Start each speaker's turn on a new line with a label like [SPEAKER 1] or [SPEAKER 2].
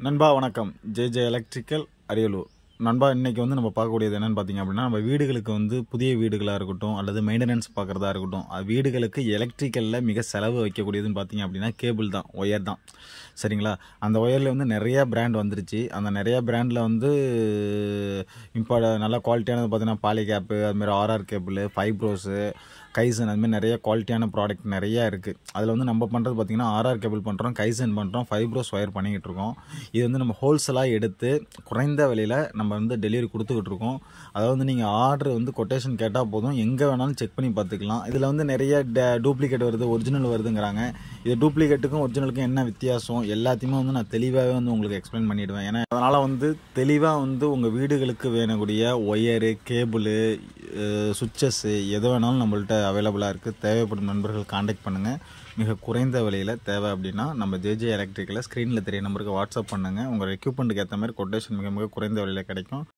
[SPEAKER 1] நண்பா வணக்கம். J electrical Ariyalur. நண்பா இன்றைக்கி நம்ம பார்க்கக்கூடியது என்னென்னு பார்த்தீங்க அப்படின்னா, நம்ம வீடுகளுக்கு புதிய வீடுகளாக இருக்கட்டும் அல்லது மெயின்டெனன்ஸ் பார்க்குறதா இருக்கட்டும், அது வீடுகளுக்கு எலக்ட்ரிக்கலில் மிக செலவு வைக்கக்கூடியதுன்னு பார்த்தீங்க அப்படின்னா கேபிள் தான், ஒயர் தான். சரிங்களா? அந்த ஒயரில் நிறைய பிராண்ட் வந்துருச்சு. அந்த நிறைய பிராண்டில் இப்போ நல்ல குவாலிட்டியானது பார்த்தீங்கன்னா பாலிகேப்பு, அதுமாதிரி ஆர்ஆர் கேபிள், ஃபைப்ரோஸு, கைசன், அதுமாதிரி நிறைய குவாலிட்டியான ப்ராடக்ட் நிறையா இருக்குது. அதில் நம்ம பண்ணுறது பார்த்திங்கன்னா ஆர்ஆர் கேபிள் பண்ணுறோம், கைசன் பண்ணுறோம், ஃபைப்ரோஸ் ஒயர் பண்ணிக்கிட்டு இருக்கோம். இது நம்ம ஹோல்சேலாக எடுத்து குறைந்த விலையில் நம்ம டெலிவரி கொடுத்துக்கிட்டு இருக்கோம். அதாவது நீங்கள் ஆர்டர் கொட்டேஷன் கேட்டால் போதும், எங்கே வேணாலும் செக் பண்ணி பார்த்துக்கலாம். இதில் நிறைய டூப்ளிகேட் வருது, ஒரிஜினல் வருதுங்கிறாங்க. இது டூப்ளிகேட்டுக்கும் ஒரிஜினலுக்கும் என்ன வித்தியாசம் எல்லாத்தையுமே நான் தெளிவாகவே உங்களுக்கு எக்ஸ்பிளைன் பண்ணிவிடுவேன். ஏன்னா அதனால் தெளிவாக உங்கள் வீடுகளுக்கு வேணக்கூடிய ஒயரு, கேபிளு, சுவிட்சஸ்ஸு எது வேணாலும் நம்மள்ட்ட அவைலபிளாக இருக்குது. தேவைப்படும் நண்பர்கள் காண்டாக்ட் பண்ணுங்கள். மிக குறைந்த விலையில் தேவை அப்படின்னா நம்ம ஜே எலக்ட்ரிக்கலில் ஸ்க்ரீனில் தெரிய நம்பருக்கு வாட்ஸ்அப் பண்ணுங்கள். உங்கள் எக்யூப்மெண்ட்டுக்கு ஏற்ற மாதிரி கொட்டேஷன் மிக மிக குறைந்த விலையில் கிடைக்கும்.